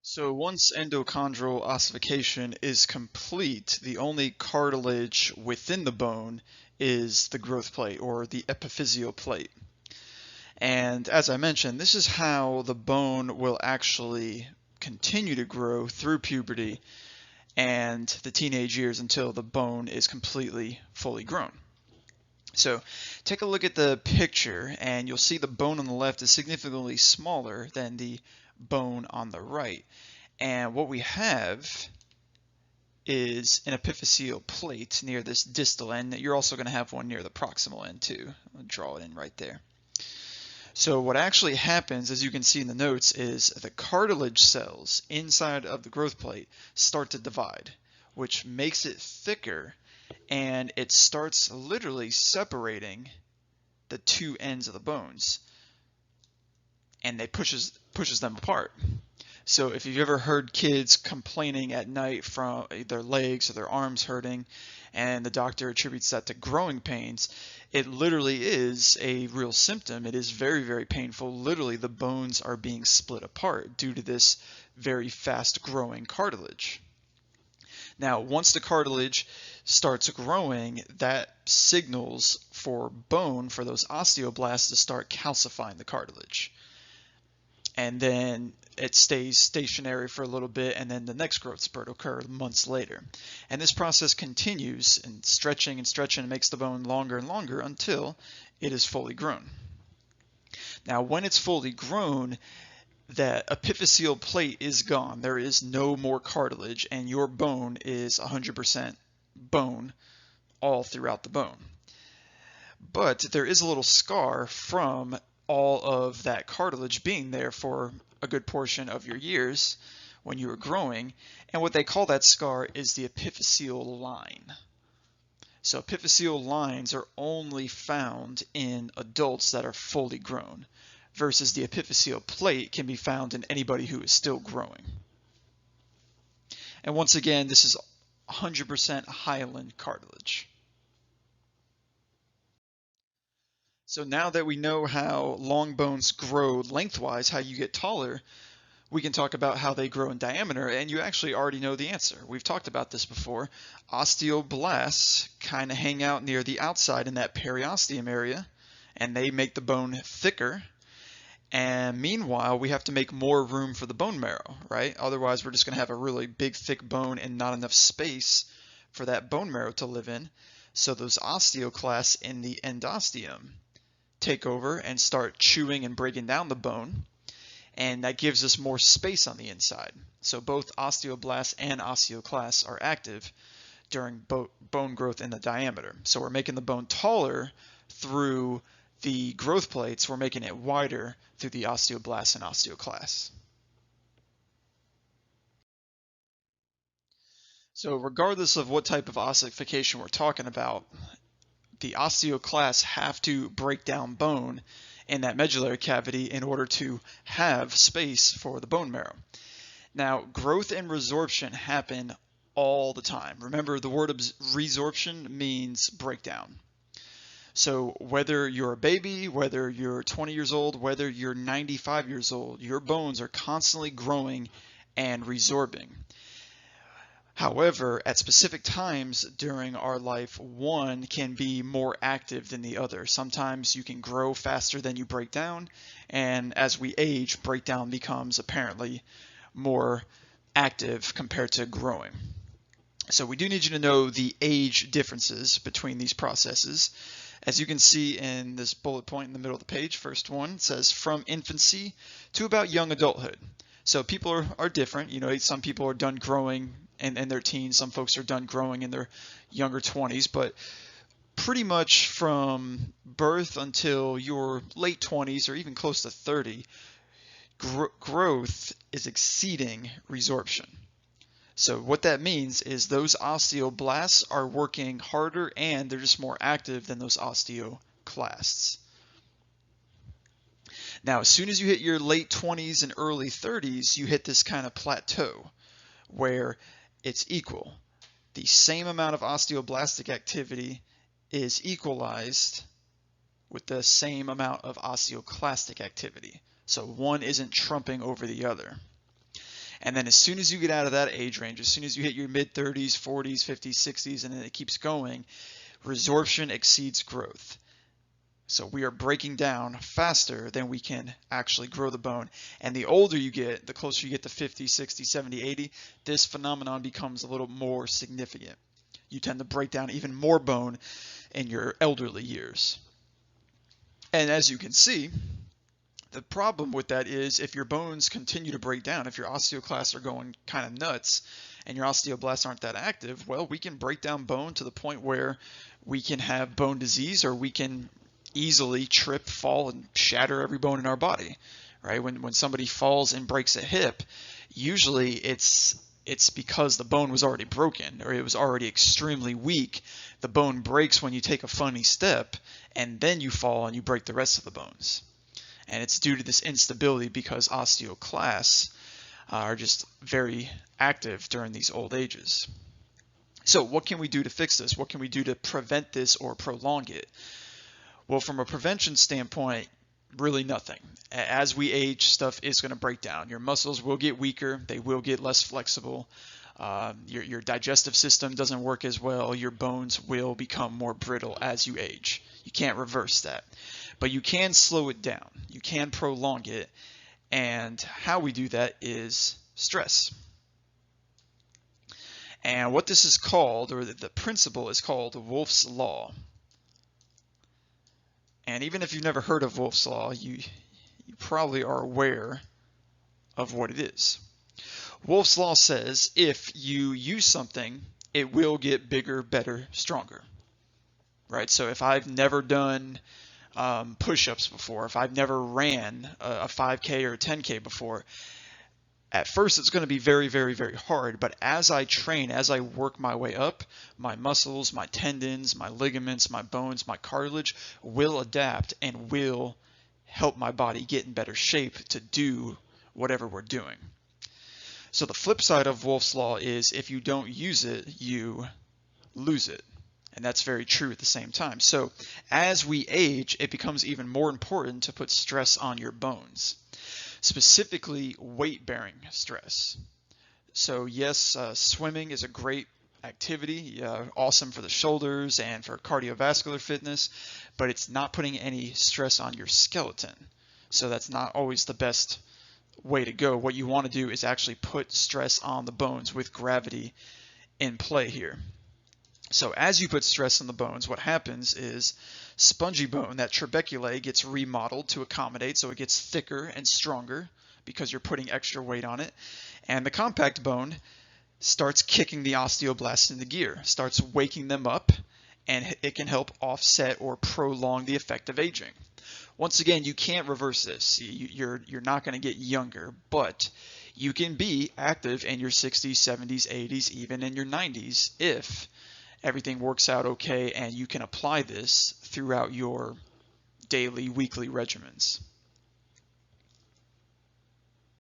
So once endochondral ossification is complete, the only cartilage within the bone is the growth plate or the epiphyseal plate. And as I mentioned, this is how the bone will actually continue to grow through puberty and the teenage years until the bone is completely fully grown. So take a look at the picture and you'll see the bone on the left is significantly smaller than the bone on the right. And what we have is an epiphyseal plate near this distal end. You're also going to have one near the proximal end too. I'll draw it in right there. So what actually happens, as you can see in the notes, is the cartilage cells inside of the growth plate start to divide, which makes it thicker, and it starts literally separating the two ends of the bones, and it pushes them apart. So if you've ever heard kids complaining at night from their legs or their arms hurting, and the doctor attributes that to growing pains, it literally is a real symptom. It is very, very painful. Literally, the bones are being split apart due to this very fast growing cartilage. Now, once the cartilage starts growing, that signals for bone, for those osteoblasts to start calcifying the cartilage. And then it stays stationary for a little bit, and then the next growth spurt will occur months later. And this process continues and stretching and makes the bone longer and longer until it is fully grown. Now, when it's fully grown, that epiphyseal plate is gone. There is no more cartilage, and your bone is 100% bone all throughout the bone. But there is a little scar from all of that cartilage being there for a good portion of your years when you were growing, and what they call that scar is the epiphyseal line. So epiphyseal lines are only found in adults that are fully grown, versus the epiphyseal plate can be found in anybody who is still growing. And once again, this is 100% hyaline cartilage. So now that we know how long bones grow lengthwise, how you get taller, we can talk about how they grow in diameter, and you actually already know the answer. We've talked about this before. Osteoblasts kind of hang out near the outside in that periosteum area, and they make the bone thicker. And meanwhile, we have to make more room for the bone marrow, right? Otherwise, we're just going to have a really big, thick bone and not enough space for that bone marrow to live in. So those osteoclasts in the endosteum take over and start chewing and breaking down the bone, and that gives us more space on the inside. So both osteoblasts and osteoclasts are active during bone growth in the diameter. So we're making the bone taller through the growth plates, we're making it wider through the osteoblasts and osteoclasts. So regardless of what type of ossification we're talking about, the osteoclasts have to break down bone in that medullary cavity in order to have space for the bone marrow. Now, growth and resorption happen all the time. Remember, the word resorption means breakdown. So whether you're a baby, whether you're 20 years old, whether you're 95 years old, your bones are constantly growing and resorbing. However, at specific times during our life, one can be more active than the other. Sometimes you can grow faster than you break down, and as we age, breakdown becomes apparently more active compared to growing. So we do need you to know the age differences between these processes. As you can see in this bullet point in the middle of the page, first one says from infancy to about young adulthood. So people are different. You know, some people are done growing in their teens. Some folks are done growing in their younger 20s. But pretty much from birth until your late 20s or even close to 30, growth is exceeding resorption. So what that means is those osteoblasts are working harder and they're just more active than those osteoclasts. Now, as soon as you hit your late 20s and early 30s, you hit this kind of plateau where it's equal. The same amount of osteoblastic activity is equalized with the same amount of osteoclastic activity. So one isn't trumping over the other. And then as soon as you get out of that age range, as soon as you hit your mid-30s, 40s, 50s, 60s, and then it keeps going, resorption exceeds growth. So we are breaking down faster than we can actually grow the bone. And the older you get, the closer you get to 50, 60, 70, 80, this phenomenon becomes a little more significant. You tend to break down even more bone in your elderly years. And as you can see, the problem with that is if your bones continue to break down, if your osteoclasts are going kind of nuts and your osteoblasts aren't that active, well, we can break down bone to the point where we can have bone disease, or we can easily trip, fall, and shatter every bone in our body, right? When somebody falls and breaks a hip, usually it's because the bone was already broken, or it was already extremely weak. The bone breaks when you take a funny step, and then you fall and you break the rest of the bones. And it's due to this instability because osteoclasts are just very active during these old ages. So what can we do to fix this? What can we do to prevent this or prolong it? Well, from a prevention standpoint, really nothing. As we age, stuff is going to break down. Your muscles will get weaker. They will get less flexible. Your digestive system doesn't work as well. Your bones will become more brittle as you age. You can't reverse that. But you can slow it down. You can prolong it. And how we do that is stress. And what this is called, or the principle is called Wolff's Law. And even if you've never heard of Wolff's Law, you probably are aware of what it is. Wolff's Law says if you use something, it will get bigger, better, stronger. Right? So if I've never done push-ups before, if I've never ran a 5K or a 10K before, at first it's going to be very, very, very hard, but as I train, as I work my way up, my muscles, my tendons, my ligaments, my bones, my cartilage will adapt and will help my body get in better shape to do whatever we're doing. So the flip side of Wolff's Law is if you don't use it, you lose it. And that's very true at the same time. So as we age, it becomes even more important to put stress on your bones. Specifically weight-bearing stress. So yes, swimming is a great activity, awesome for the shoulders and for cardiovascular fitness, but it's not putting any stress on your skeleton. So that's not always the best way to go. What you want to do is actually put stress on the bones with gravity in play here. So as you put stress on the bones, what happens is spongy bone, that trabeculae, gets remodeled to accommodate, so it gets thicker and stronger because you're putting extra weight on it. And the compact bone starts kicking the osteoblasts into gear, starts waking them up, and it can help offset or prolong the effect of aging. Once again, you can't reverse this. You're not going to get younger, but you can be active in your 60s, 70s, 80s, even in your 90s if everything works out okay and you can apply this throughout your daily, weekly regimens.